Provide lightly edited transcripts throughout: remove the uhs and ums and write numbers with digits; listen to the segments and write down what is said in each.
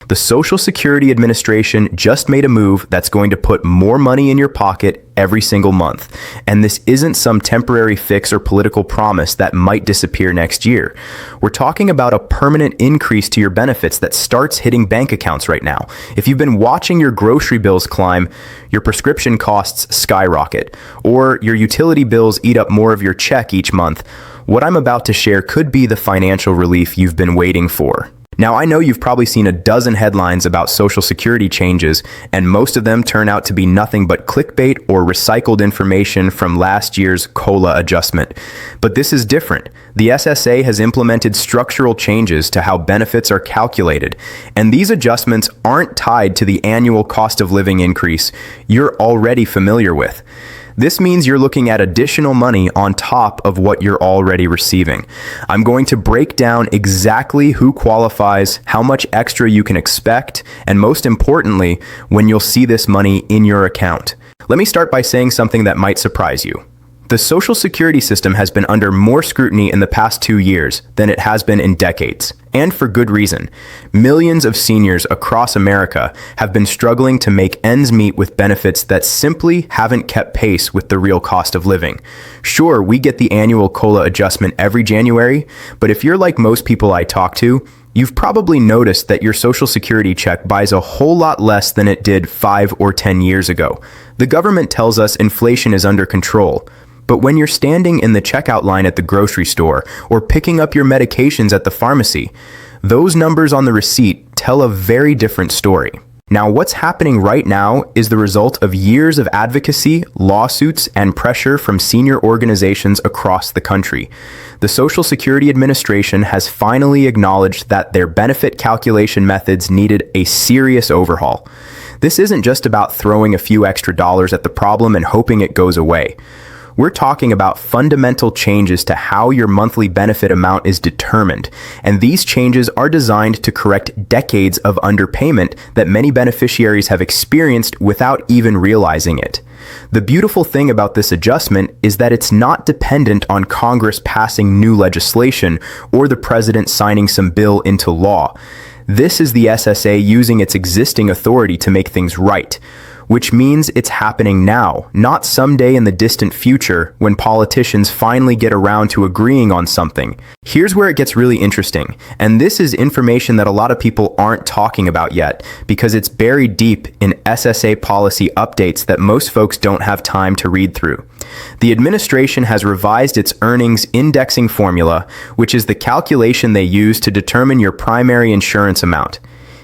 The Social Security Administration just made a move that's going to put more money in your pocket every single month. And this isn't some temporary fix or political promise that might disappear next year. We're talking about a permanent increase to your benefits that starts hitting bank accounts right now. If you've been watching your grocery bills climb, your prescription costs skyrocket, or your utility bills eat up more of your check each month, what I'm about to share could be the financial relief you've been waiting for. Now, I know you've probably seen a dozen headlines about Social Security changes, and most of them turn out to be nothing but clickbait or recycled information from last year's COLA adjustment. But this is different. The SSA has implemented structural changes to how benefits are calculated, and these adjustments aren't tied to the annual cost of living increase you're already familiar with. This means you're looking at additional money on top of what you're already receiving. I'm going to break down exactly who qualifies, how much extra you can expect, and most importantly, when you'll see this money in your account. Let me start by saying something that might surprise you. The Social Security system has been under more scrutiny in the past 2 years than it has been in decades, and for good reason. Millions of seniors across America have been struggling to make ends meet with benefits that simply haven't kept pace with the real cost of living. Sure, we get the annual COLA adjustment every January, but if you're like most people I talk to, you've probably noticed that your Social Security check buys a whole lot less than it did 5 or 10 years ago. The government tells us inflation is under control. But when you're standing in the checkout line at the grocery store or picking up your medications at the pharmacy, those numbers on the receipt tell a very different story. Now, what's happening right now is the result of years of advocacy, lawsuits, and pressure from senior organizations across the country. The Social Security Administration has finally acknowledged that their benefit calculation methods needed a serious overhaul. This isn't just about throwing a few extra dollars at the problem and hoping it goes away. We're talking about fundamental changes to how your monthly benefit amount is determined, and these changes are designed to correct decades of underpayment that many beneficiaries have experienced without even realizing it. The beautiful thing about this adjustment is that it's not dependent on Congress passing new legislation or the president signing some bill into law. This is the SSA using its existing authority to make things right, which means it's happening now, not someday in the distant future when politicians finally get around to agreeing on something. Here's where it gets really interesting, and this is information that a lot of people aren't talking about yet because it's buried deep in SSA policy updates that most folks don't have time to read through. The administration has revised its earnings indexing formula, which is the calculation they use to determine your primary insurance amount.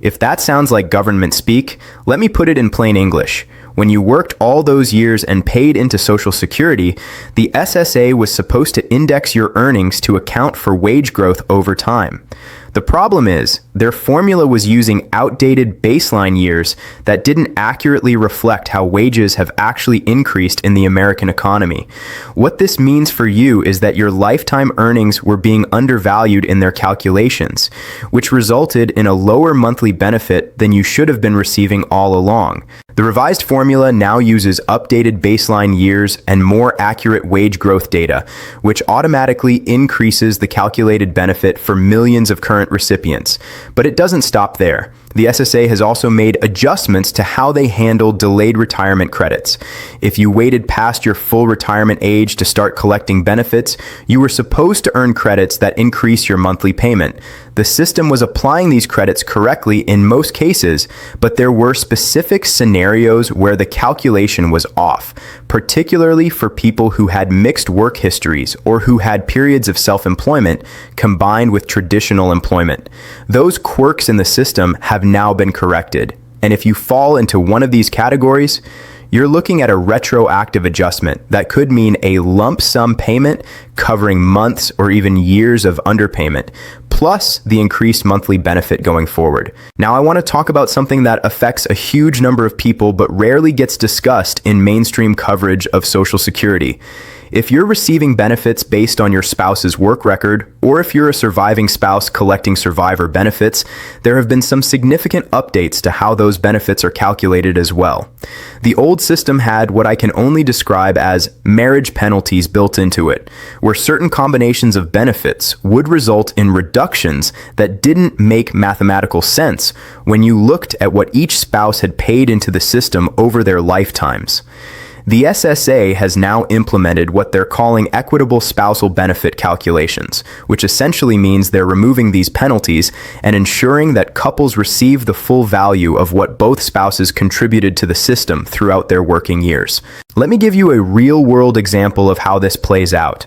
If that sounds like government speak, let me put it in plain English. When you worked all those years and paid into Social Security, the SSA was supposed to index your earnings to account for wage growth over time. The problem is, their formula was using outdated baseline years that didn't accurately reflect how wages have actually increased in the American economy. What this means for you is that your lifetime earnings were being undervalued in their calculations, which resulted in a lower monthly benefit than you should have been receiving all along. The revised formula now uses updated baseline years and more accurate wage growth data, which automatically increases the calculated benefit for millions of current recipients. But it doesn't stop there. The SSA has also made adjustments to how they handle delayed retirement credits. If you waited past your full retirement age to start collecting benefits, you were supposed to earn credits that increase your monthly payment. The system was applying these credits correctly in most cases, but there were specific scenarios where the calculation was off, particularly for people who had mixed work histories or who had periods of self-employment combined with traditional employment. Those quirks in the system have now been corrected, and if you fall into one of these categories, you're looking at a retroactive adjustment that could mean a lump sum payment covering months or even years of underpayment, plus the increased monthly benefit going forward. Now, I want to talk about something that affects a huge number of people but rarely gets discussed in mainstream coverage of Social Security. If you're receiving benefits based on your spouse's work record, or if you're a surviving spouse collecting survivor benefits, there have been some significant updates to how those benefits are calculated as well. The old system had what I can only describe as marriage penalties built into it, where certain combinations of benefits would result in reductions that didn't make mathematical sense when you looked at what each spouse had paid into the system over their lifetimes. The SSA has now implemented what they're calling equitable spousal benefit calculations, which essentially means they're removing these penalties and ensuring that couples receive the full value of what both spouses contributed to the system throughout their working years. Let me give you a real-world example of how this plays out.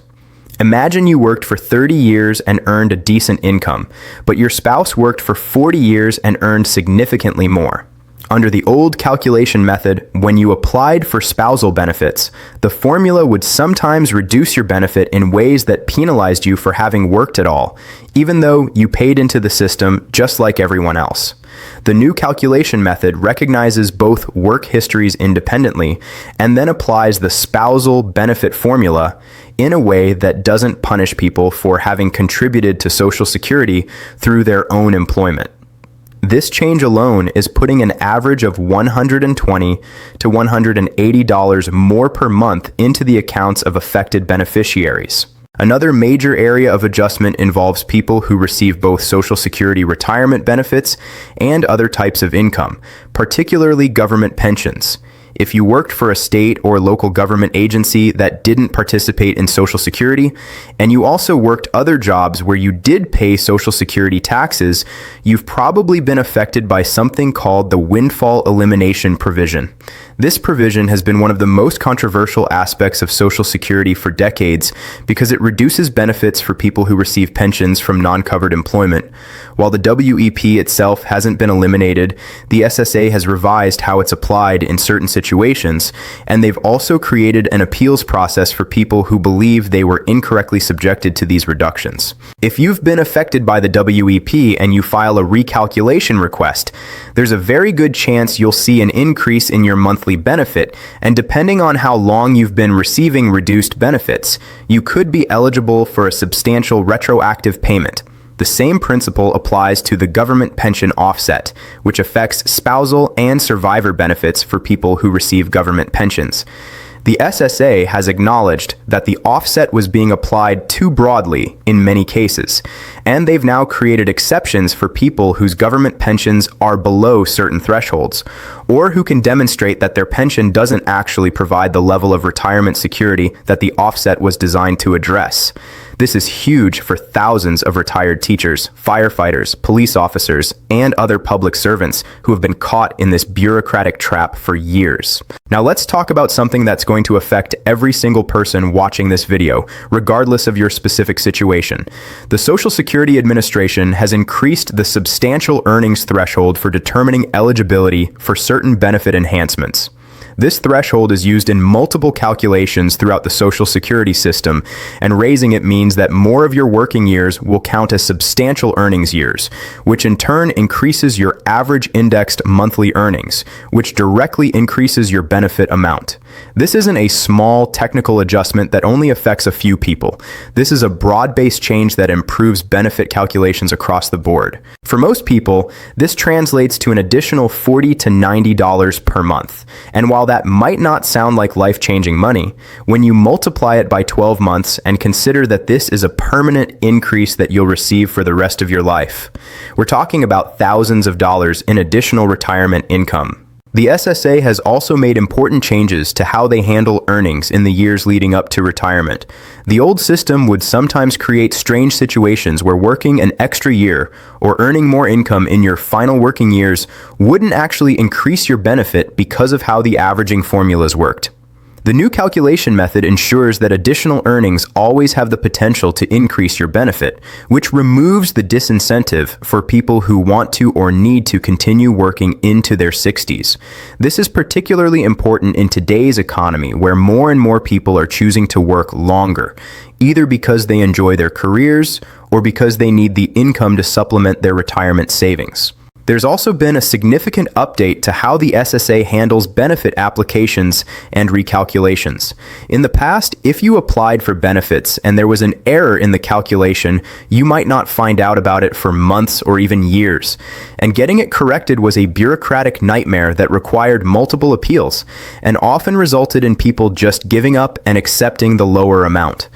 Imagine you worked for 30 years and earned a decent income, but your spouse worked for 40 years and earned significantly more. Under the old calculation method, when you applied for spousal benefits, the formula would sometimes reduce your benefit in ways that penalized you for having worked at all, even though you paid into the system just like everyone else. The new calculation method recognizes both work histories independently and then applies the spousal benefit formula in a way that doesn't punish people for having contributed to Social Security through their own employment. This change alone is putting an average of $120 to $180 more per month into the accounts of affected beneficiaries. Another major area of adjustment involves people who receive both Social Security retirement benefits and other types of income, particularly government pensions. If you worked for a state or local government agency that didn't participate in Social Security, and you also worked other jobs where you did pay Social Security taxes, you've probably been affected by something called the windfall elimination provision. This provision has been one of the most controversial aspects of Social Security for decades because it reduces benefits for people who receive pensions from non-covered employment. While the WEP itself hasn't been eliminated, the SSA has revised how it's applied in certain situations, and they've also created an appeals process for people who believe they were incorrectly subjected to these reductions. If you've been affected by the WEP and you file a recalculation request, there's a very good chance you'll see an increase in your monthly benefit, and depending on how long you've been receiving reduced benefits, you could be eligible for a substantial retroactive payment. The same principle applies to the government pension offset, which affects spousal and survivor benefits for people who receive government pensions. The SSA has acknowledged that the offset was being applied too broadly in many cases, and they've now created exceptions for people whose government pensions are below certain thresholds, or who can demonstrate that their pension doesn't actually provide the level of retirement security that the offset was designed to address. This is huge for thousands of retired teachers, firefighters, police officers, and other public servants who have been caught in this bureaucratic trap for years. Now let's talk about something that's going to affect every single person watching this video, regardless of your specific situation. The Social Security Administration has increased the substantial earnings threshold for determining eligibility for certain benefit enhancements. This threshold is used in multiple calculations throughout the Social Security system, and raising it means that more of your working years will count as substantial earnings years, which in turn increases your average indexed monthly earnings, which directly increases your benefit amount. This isn't a small technical adjustment that only affects a few people. This is a broad-based change that improves benefit calculations across the board. For most people, this translates to an additional $40 to $90 per month. And while that might not sound like life-changing money, when you multiply it by 12 months and consider that this is a permanent increase that you'll receive for the rest of your life, we're talking about thousands of dollars in additional retirement income. The SSA has also made important changes to how they handle earnings in the years leading up to retirement. The old system would sometimes create strange situations where working an extra year or earning more income in your final working years wouldn't actually increase your benefit because of how the averaging formulas worked. The new calculation method ensures that additional earnings always have the potential to increase your benefit, which removes the disincentive for people who want to or need to continue working into their 60s. This is particularly important in today's economy, where more and more people are choosing to work longer, either because they enjoy their careers or because they need the income to supplement their retirement savings. There's also been a significant update to how the SSA handles benefit applications and recalculations. In the past, if you applied for benefits and there was an error in the calculation, you might not find out about it for months or even years. And getting it corrected was a bureaucratic nightmare that required multiple appeals and often resulted in people just giving up and accepting the lower amount.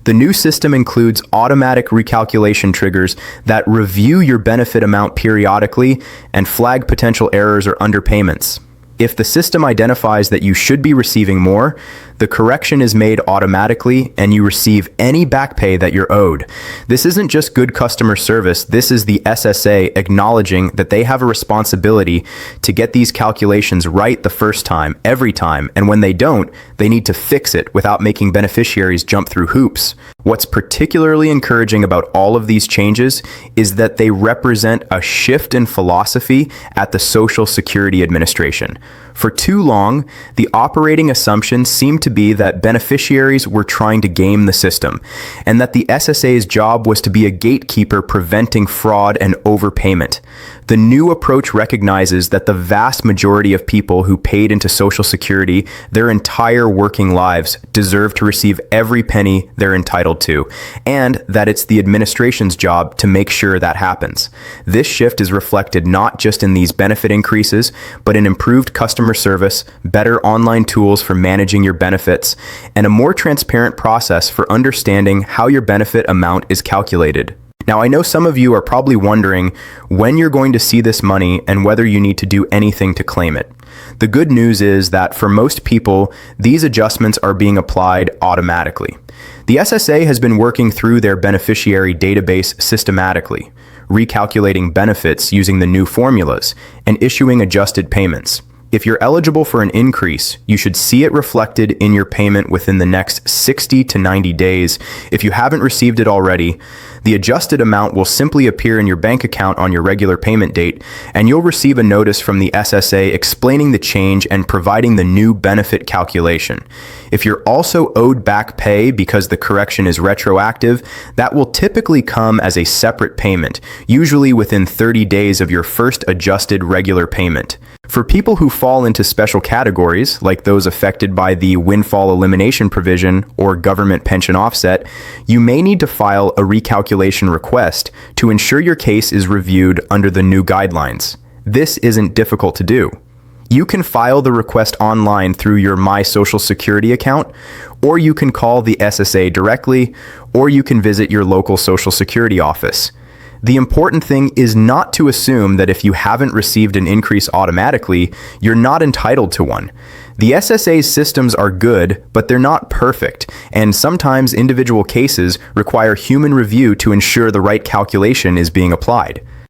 The new system includes automatic recalculation triggers that review your benefit amount periodically and flag potential errors or underpayments. If the system identifies that you should be receiving more, the correction is made automatically and you receive any back pay that you're owed. This isn't just good customer service, this is the SSA acknowledging that they have a responsibility to get these calculations right the first time, every time, and when they don't, they need to fix it without making beneficiaries jump through hoops. What's particularly encouraging about all of these changes is that they represent a shift in philosophy at the Social Security Administration. For too long, the operating assumption seemed to be that beneficiaries were trying to game the system, and that the SSA's job was to be a gatekeeper preventing fraud and overpayment. The new approach recognizes that the vast majority of people who paid into Social Security their entire working lives deserve to receive every penny they're entitled to, and that it's the administration's job to make sure that happens. This shift is reflected not just in these benefit increases, but in improved customer service, better online tools for managing your benefits, and a more transparent process for understanding how your benefit amount is calculated. Now, I know some of you are probably wondering when you're going to see this money and whether you need to do anything to claim it. The good news is that for most people, these adjustments are being applied automatically. The SSA has been working through their beneficiary database systematically, recalculating benefits using the new formulas, and issuing adjusted payments. If you're eligible for an increase, you should see it reflected in your payment within the next 60 to 90 days. If you haven't received it already, the adjusted amount will simply appear in your bank account on your regular payment date, and you'll receive a notice from the SSA explaining the change and providing the new benefit calculation. If you're also owed back pay because the correction is retroactive, that will typically come as a separate payment, usually within 30 days of your first adjusted regular payment. For people who fall into special categories, like those affected by the windfall elimination provision or government pension offset, you may need to file a recalculation request to ensure your case is reviewed under the new guidelines. This isn't difficult to do. You can file the request online through your My Social Security account, or you can call the SSA directly, or you can visit your local Social Security office. The important thing is not to assume that if you haven't received an increase automatically, you're not entitled to one. The SSA's systems are good, but they're not perfect, and sometimes individual cases require human review to ensure the right calculation is being applied.